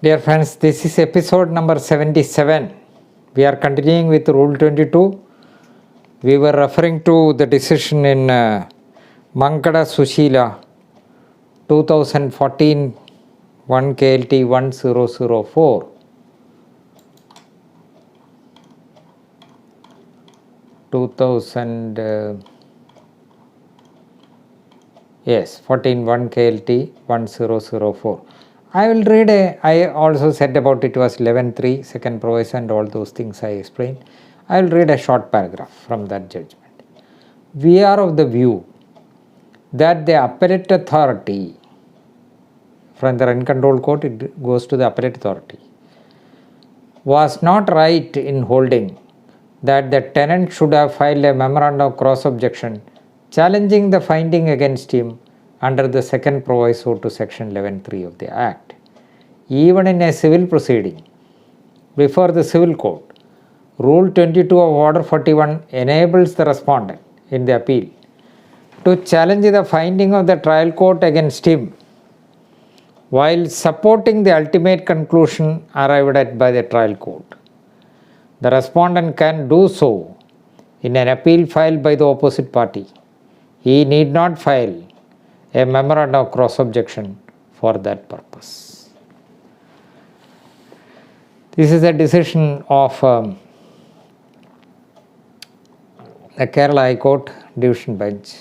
Dear friends, this is episode number 77. We are continuing with Rule 22. We were referring to the decision in Mankada Sushila 2014 1 KLT 1004. Yes, 14 1 KLT 1004. I will read I also said about it was 11.3, second proviso and all those things I explained. I will read a short paragraph from that judgment. We are of the view that the appellate authority, from the uncontrolled court it goes to the appellate authority, was not right in holding that the tenant should have filed a memorandum of cross objection challenging the finding against him under the second proviso to section 11.3 of the Act. Even in a civil proceeding before the civil court, Rule 22 of Order 41 enables the respondent in the appeal to challenge the finding of the trial court against him while supporting the ultimate conclusion arrived at by the trial court. The respondent can do so in an appeal filed by the opposite party. He need not file a memorandum of cross objection for that purpose. This is a decision of the Kerala High Court Division Bench.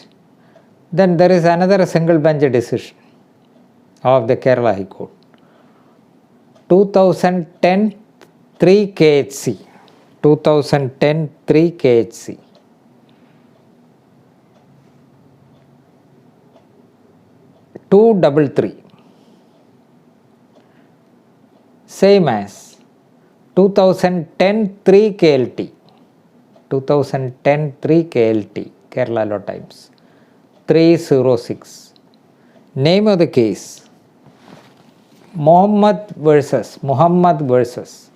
Then there is another single bench decision of the Kerala High Court. 2010 3 KHC. 2010 3 KHC. Two double three, same as 2010 3 KLT, 2010 3 KLT, Kerala Law Times 306. Name of the case: Muhammad versus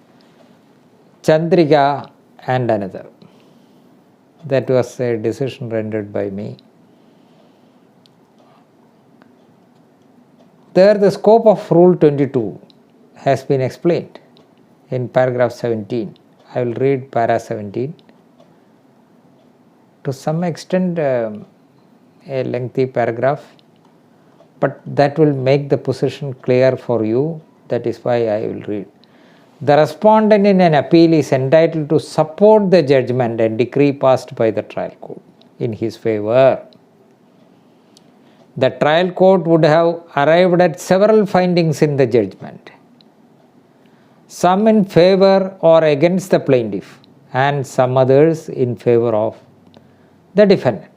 Chandrika and another. That was a decision rendered by me. There the scope of Rule 22 has been explained in paragraph 17. I will read para 17. To some extent a lengthy paragraph, but that will make the position clear for you. That is why I will read. The respondent in an appeal is entitled to support the judgment and decree passed by the trial court in his favor. The trial court would have arrived at several findings in the judgment, some in favor or against the plaintiff and some others in favor of the defendant.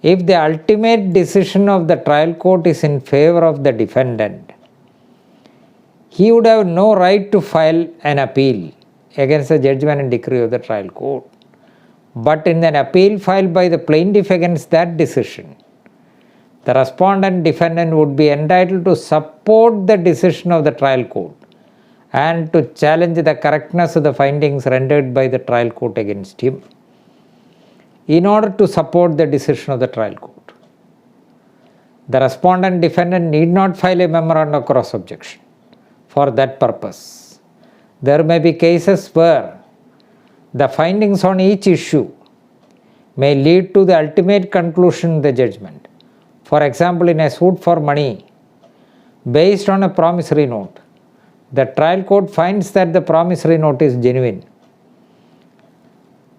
If the ultimate decision of the trial court is in favor of the defendant, he would have no right to file an appeal against the judgment and decree of the trial court. But in an appeal filed by the plaintiff against that decision, the respondent defendant would be entitled to support the decision of the trial court and to challenge the correctness of the findings rendered by the trial court against him in order to support the decision of the trial court. The respondent defendant need not file a memorandum of cross objection for that purpose. There may be cases where the findings on each issue may lead to the ultimate conclusion in the judgment. For example, in a suit for money based on a promissory note, the trial court finds that the promissory note is genuine,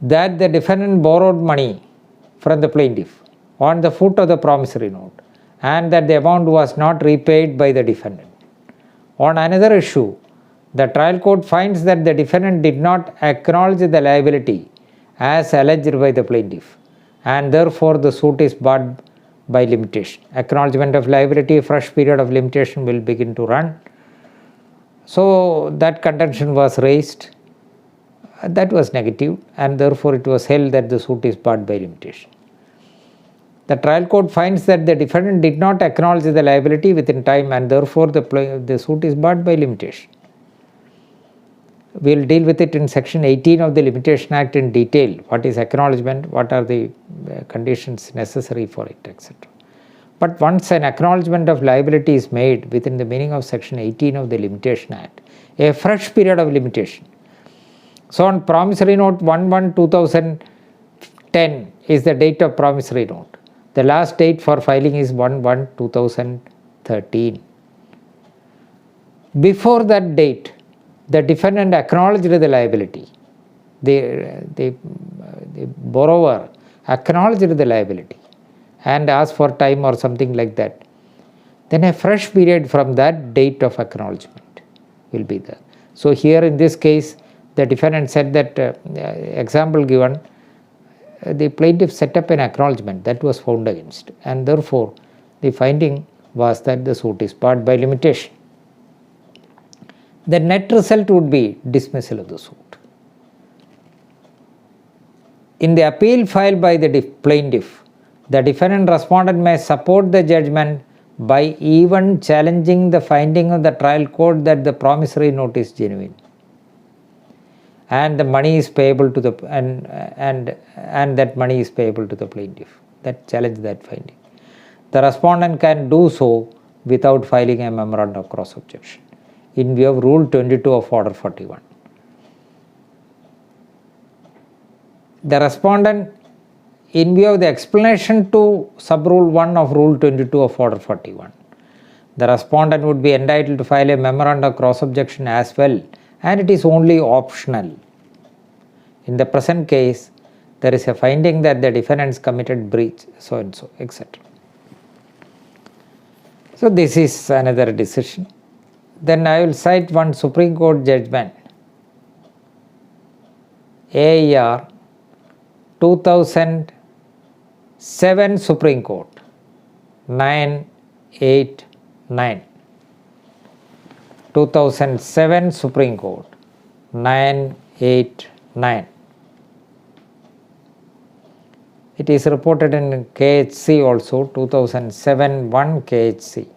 that the defendant borrowed money from the plaintiff on the foot of the promissory note, and that the amount was not repaid by the defendant. On another issue, the trial court finds that the defendant did not acknowledge the liability as alleged by the plaintiff, and therefore the suit is barred by limitation. Acknowledgement of liability, a fresh period of limitation will begin to run. So that contention was raised. That was negative, and therefore it was held that the suit is barred by limitation. The trial court finds that the defendant did not acknowledge the liability within time, and therefore the suit is barred by limitation. We will deal with it in section 18 of the Limitation Act in detail. What is acknowledgement, what are the conditions necessary for it, etc. But once an acknowledgement of liability is made within the meaning of Section 18 of the Limitation Act, a fresh period of limitation. So on promissory note 1/1/2010 is the date of promissory note. The last date for filing is 1/1/2013. Before that date, the defendant acknowledged the liability. The borrower acknowledged the liability and asked for time or something like that. Then a fresh period from that date of acknowledgement will be there. So here in this case, the defendant said that, example given, the plaintiff set up an acknowledgement that was found against, and therefore the finding was that the suit is barred by limitation. The net result would be dismissal of the suit. In the appeal filed by the plaintiff, the defendant respondent may support the judgment by even challenging the finding of the trial court that the promissory note is genuine and the money is payable to the and that money is payable to the plaintiff. That challenge that finding. The respondent can do so without filing a memorandum of cross objection in view of Rule 22 of Order 41. The respondent, in view of the explanation to sub-rule 1 of Rule 22 of Order 41, the respondent would be entitled to file a memorandum of cross objection as well, and it is only optional. In the present case, there is a finding that the defendants committed breach, so and so, etc. So this is another decision. Then I will cite one Supreme Court judgment, AIR 2007 Supreme Court 989. 2007 Supreme Court 989. It is reported in KHC also, 2007 1 KHC.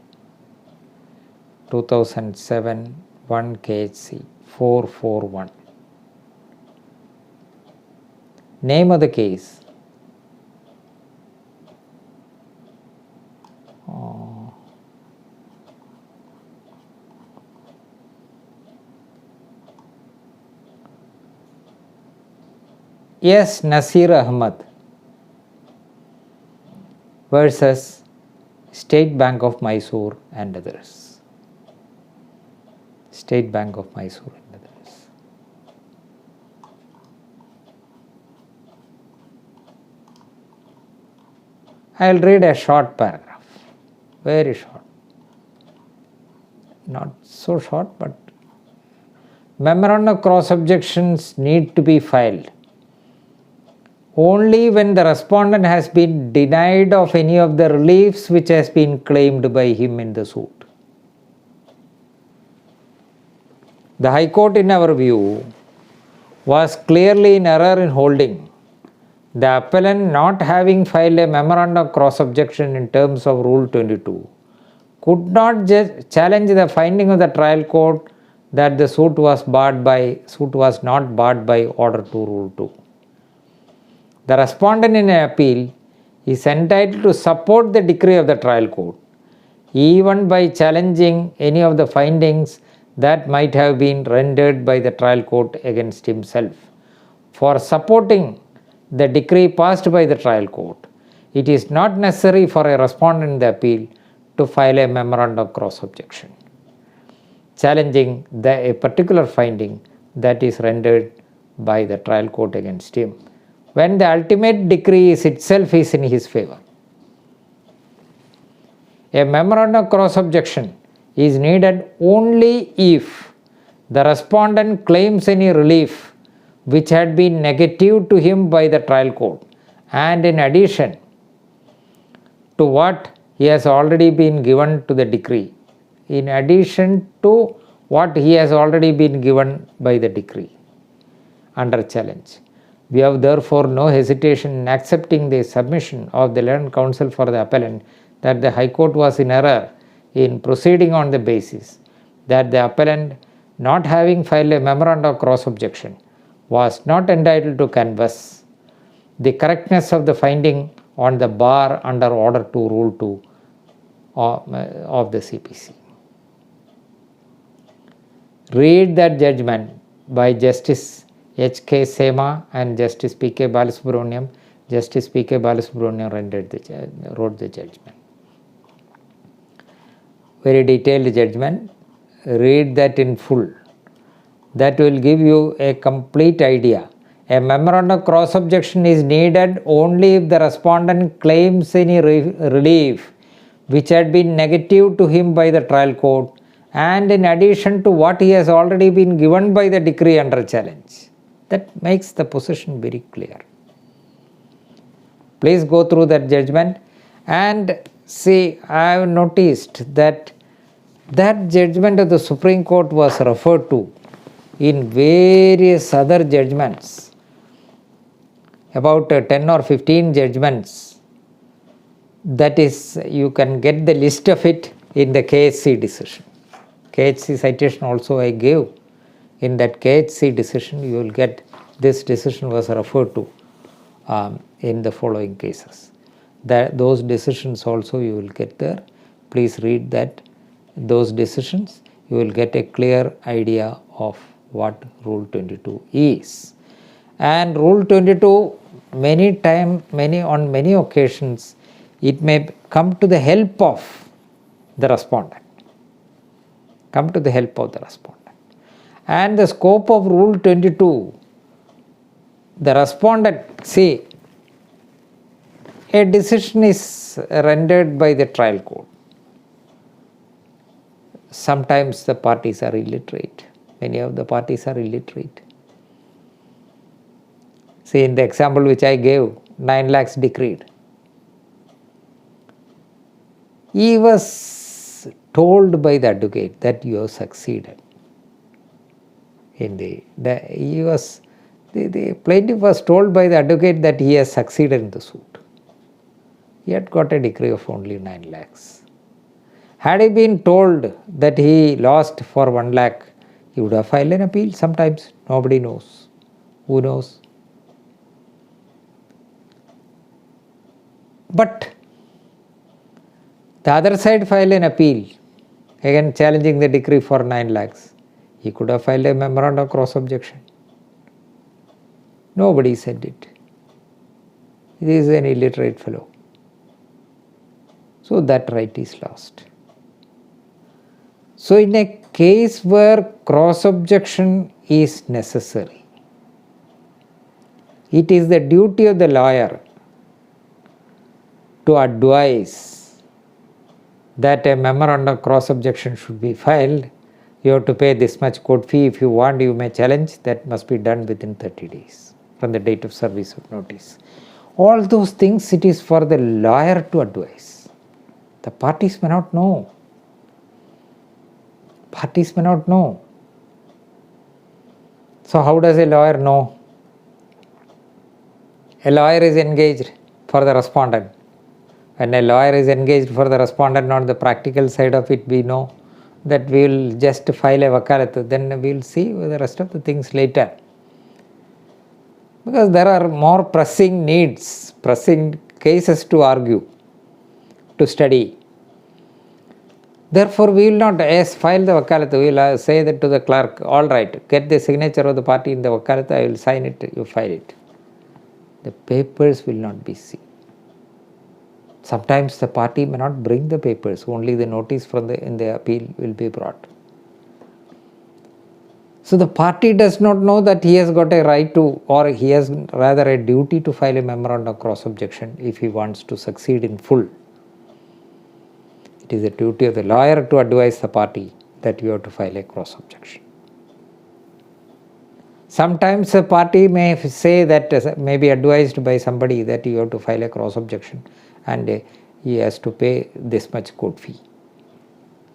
2007 1 KHC 441. Name of the case. S. Nasir Ahmad versus State Bank of Mysore and others. State Bank of Mysore and others. I will read a short paragraph, very short. Not so short, but memorandum of cross objections need to be filed only when the respondent has been denied of any of the reliefs which has been claimed by him in the suit. The High Court, in our view, was clearly in error in holding the appellant not having filed a memorandum of cross objection in terms of Rule 22 could not challenge the finding of the trial court that the suit was not barred by Order 2 Rule 2. The respondent in an appeal is entitled to support the decree of the trial court even by challenging any of the findings that might have been rendered by the trial court against himself. For supporting the decree passed by the trial court, it is not necessary for a respondent in the appeal to file a memorandum of cross objection challenging a particular finding that is rendered by the trial court against him, when the ultimate decree itself is in his favor. A memorandum of cross objection is needed only if the respondent claims any relief which had been negative to him by the trial court, and in addition to what he has already been given to the decree. In addition to what he has already been given by the decree under challenge. We have therefore no hesitation in accepting the submission of the learned counsel for the appellant that the High Court was in error in proceeding on the basis that the appellant, not having filed a memorandum of cross objection, was not entitled to canvass the correctness of the finding on the bar under Order 2 Rule 2 of the CPC. Read that judgment by Justice H.K. Sema and Justice P.K. Balasubramaniam. Justice P.K. Balasubramaniam wrote the judgment. Very detailed judgment. Read that in full. That will give you a complete idea. A memorandum of cross objection is needed only if the respondent claims any relief which had been negative to him by the trial court, and in addition to what he has already been given by the decree under challenge. That makes the position very clear. Please go through that judgment and see. I have noticed that judgment of the Supreme Court was referred to in various other judgments, about 10 or 15 judgments. That is, you can get the list of it in the KHC decision. KHC citation also I gave. In that KHC decision, you will get this decision was referred to in the following cases. Those decisions also you will get there. Please read those decisions. You will get a clear idea of what Rule 22 is. And Rule 22, on many occasions, it may come to the help of the respondent. And the scope of Rule 22, the respondent, see, a decision is rendered by the trial court. Sometimes the parties are illiterate. Many of the parties are illiterate. See, in the example which I gave, 9 lakhs decreed. He was told by the advocate that you have succeeded. The plaintiff was told by the advocate that he has succeeded in the suit. He had got a decree of only 9 lakhs. Had he been told that he lost for 1 lakh, he would have filed an appeal. Sometimes nobody knows. Who knows? But the other side filed an appeal, again challenging the decree for 9 lakhs. He could have filed a memorandum of cross objection. Nobody said it. He is an illiterate fellow. So that right is lost. So in a case where cross objection is necessary, it is the duty of the lawyer to advise that a memorandum of cross objection should be filed. You have to pay this much court fee. If you want, you may challenge. That must be done within 30 days from the date of service of notice. All those things, it is for the lawyer to advise. The parties may not know. So how does a lawyer know? A lawyer is engaged for the respondent. When a lawyer is engaged for the respondent, on the practical side of it, we know that we will just file a vakalat, then we will see the rest of the things later. Because there are more pressing needs, pressing cases to argue, to study. Therefore, we will not file the vakalat, we will say that to the clerk, all right, get the signature of the party in the vakalat, I will sign it, you file it. The papers will not be seen. Sometimes the party may not bring the papers, only the notice in the appeal will be brought. So the party does not know that he has got a right to, or he has rather a duty to file a memorandum of cross objection if he wants to succeed in full. It is the duty of the lawyer to advise the party that you have to file a cross objection. Sometimes a party may say that, may be advised by somebody that you have to file a cross objection and he has to pay this much court fee.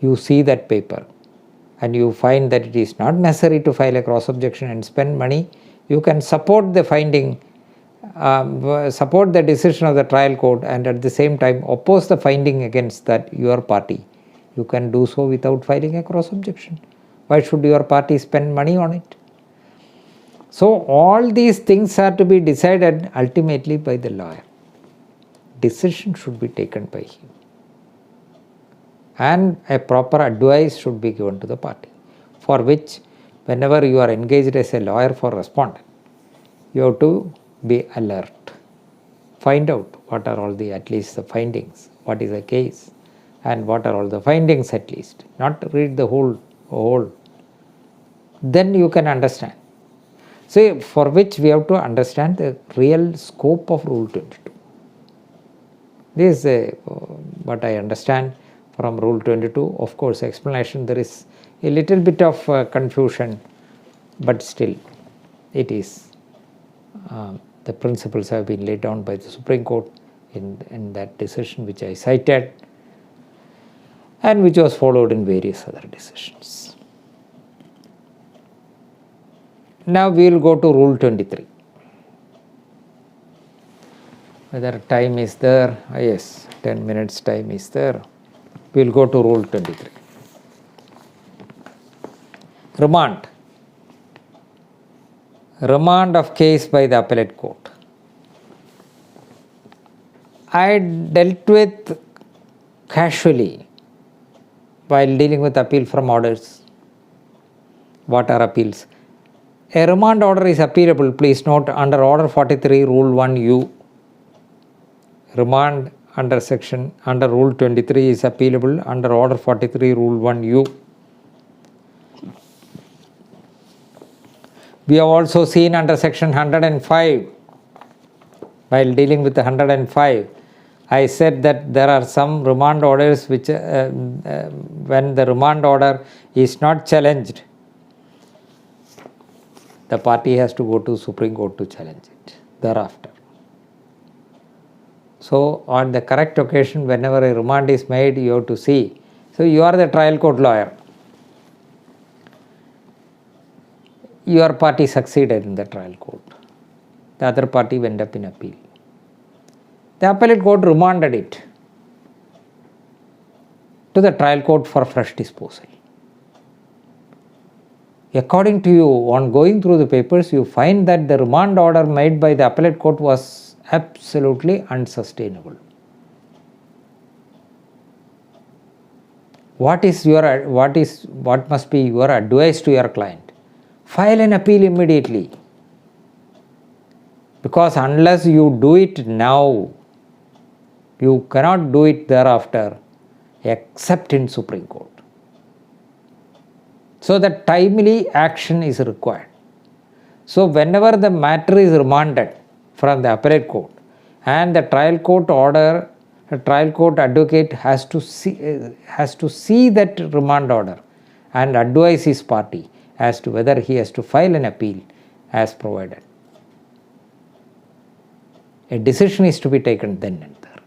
You see that paper and you find that it is not necessary to file a cross objection and spend money, you can support the finding, support the decision of the trial court, and at the same time oppose the finding against that your party. You can do so without filing a cross objection. Why should your party spend money on it? So all these things are to be decided ultimately by the lawyer. Decision should be taken by him. and a proper advice should be given to the party, for which whenever you are engaged as a lawyer for respondent, you have to be alert. Find out what are all the, at least the findings, what is the case, and what are all the findings at least. Not read the whole. Then you can understand. So for which we have to understand the real scope of Rule 22. This is what I understand from Rule 22. Of course, explanation, there is a little bit of confusion, but still it is the principles have been laid down by the Supreme Court in that decision which I cited, and which was followed in various other decisions. Now we will go to Rule 23. Whether time is there? Yes, 10 minutes time is there. We will go to Rule 23. Remand. Remand of case by the appellate court. I dealt with casually while dealing with appeal from orders. What are appeals? A remand order is appealable, please note, under Order 43 Rule 1U. Remand under Rule 23 is appealable under Order 43 Rule 1U. We have also seen under Section 105, while dealing with the 105, I said that there are some remand orders which when the remand order is not challenged, the party has to go to Supreme Court to challenge it thereafter. So on the correct occasion, whenever a remand is made, you have to see. So you are the trial court lawyer. Your party succeeded in the trial court. The other party went up in appeal. The appellate court remanded it to the trial court for fresh disposal. According to you, on going through the papers, you find that the remand order made by the appellate court was absolutely unsustainable. What must be your advice to your client? File an appeal immediately. Because unless you do it now, you cannot do it thereafter except in Supreme Court. So that timely action is required. So whenever the matter is remanded from the appellate court and the trial court order, the trial court advocate has to see that remand order and advise his party as to whether he has to file an appeal as provided. A decision is to be taken then and there.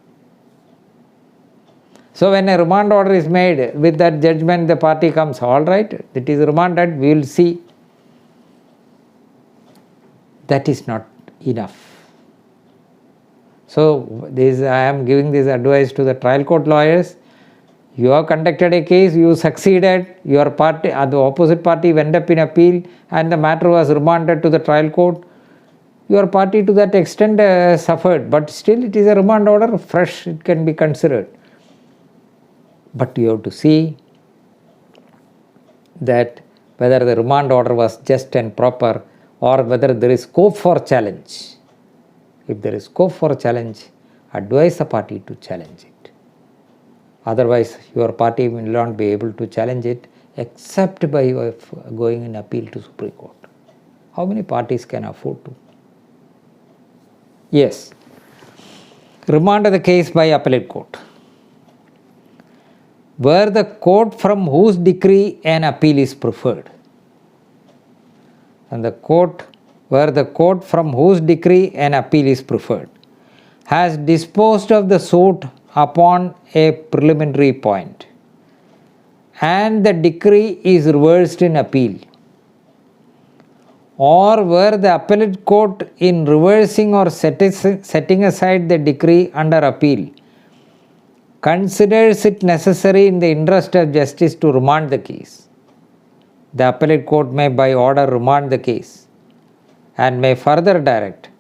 So when a remand order is made, with that judgment the party comes, all right, it is remanded, we will see. That is not enough. So I am giving this advice to the trial court lawyers. You have conducted a case, you succeeded, your party, the opposite party went up in appeal and the matter was remanded to the trial court. Your party to that extent suffered, but still it is a remand order, fresh, it can be considered. But you have to see that whether the remand order was just and proper or whether there is scope for challenge. If there is scope for challenge, advise the party to challenge it. Otherwise, your party will not be able to challenge it except by going in appeal to Supreme Court. How many parties can afford to? Yes. Remand of the case by appellate court. Where the court from whose decree an appeal is preferred. And where the court from whose decree an appeal is preferred has disposed of the suit upon a preliminary point and the decree is reversed in appeal, or where the appellate court in reversing or setting aside the decree under appeal considers it necessary in the interest of justice to remand the case. The appellate court may by order remand the case and may further direct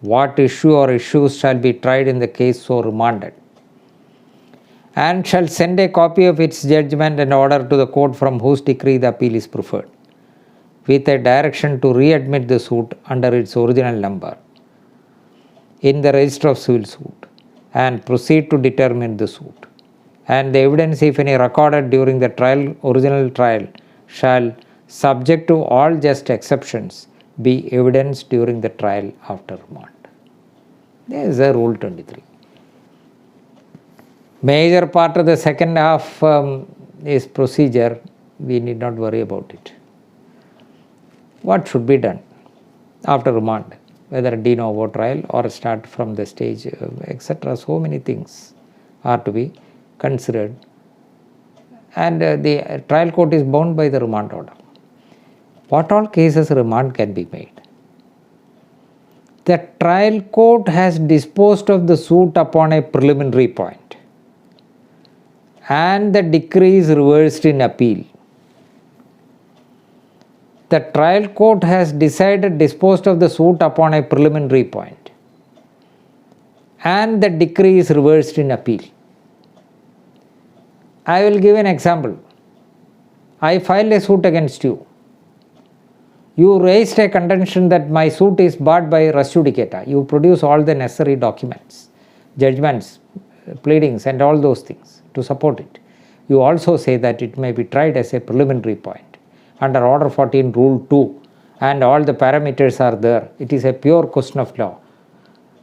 what issue or issues shall be tried in the case so remanded. and shall send a copy of its judgment and order to the court from whose decree the appeal is preferred, with a direction to readmit the suit under its original number in the register of civil suit and proceed to determine the suit. And the evidence, if any, recorded during the original trial, shall, subject to all just exceptions, be evidence during the trial after remand. There is a Rule 23. Major part of the second half is procedure. We need not worry about it. What should be done after remand? Whether de novo trial or start from the stage, etc. So many things are to be considered. And the trial court is bound by the remand order. What all cases remand can be made? The trial court has disposed of the suit upon a preliminary point, and the decree is reversed in appeal. The trial court has disposed of the suit upon a preliminary point, and the decree is reversed in appeal. I will give an example. I filed a suit against you. You raised a contention that my suit is barred by res judicata. You produce all the necessary documents, judgments, pleadings and all those things to support it. You also say that it may be tried as a preliminary point under Order 14 Rule 2, and all the parameters are there. It is a pure question of law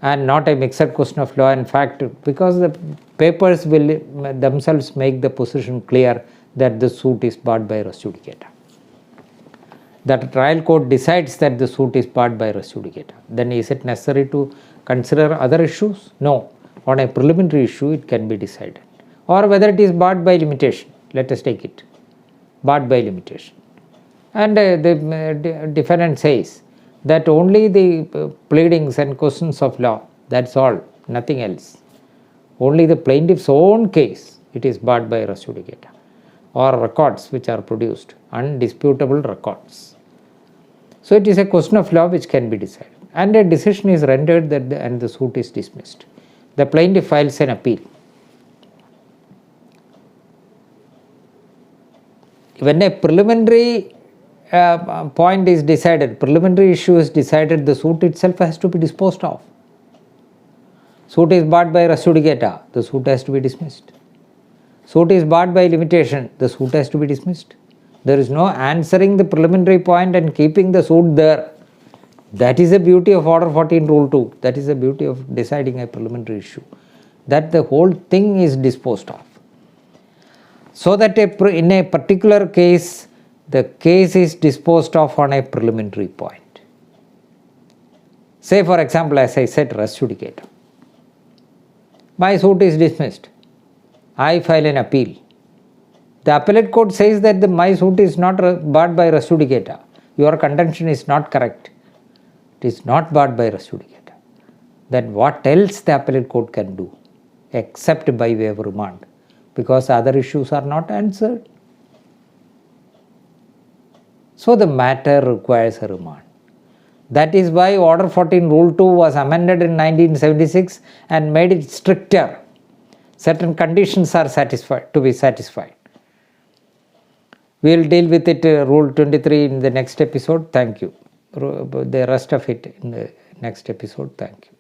and not a mixed question of law. In fact, because the papers will themselves make the position clear that the suit is barred by res judicata. That trial court decides that the suit is barred by res judicata. Then is it necessary to consider other issues? No. On a preliminary issue, it can be decided. Or whether it is barred by limitation. Let us take it. Barred by limitation. And the defendant says that only the pleadings and questions of law, that's all, nothing else. Only the plaintiff's own case, it is barred by res judicata. Or records which are produced, undisputable records. So it is a question of law which can be decided. And a decision is rendered and the suit is dismissed. The plaintiff files an appeal. When a preliminary point is decided, preliminary issue is decided, the suit itself has to be disposed of. Suit is barred by res judicata, the suit has to be dismissed. Suit is barred by limitation, the suit has to be dismissed. There is no answering the preliminary point and keeping the suit there. That is the beauty of Order 14 Rule 2. That is the beauty of deciding a preliminary issue. That the whole thing is disposed of. So that in a particular case, the case is disposed of on a preliminary point. Say for example, as I said, res judicata. My suit is dismissed. I file an appeal. The appellate court says that my suit is not barred by res judicata. Your contention is not correct. It is not barred by res judicata. Then what else the appellate court can do except by way of remand? Because other issues are not answered. So the matter requires a remand. That is why Order 14 Rule 2 was amended in 1976 and made it stricter. Certain conditions are to be satisfied. We will deal with it, Rule 23, in the next episode. Thank you. The rest of it in the next episode. Thank you.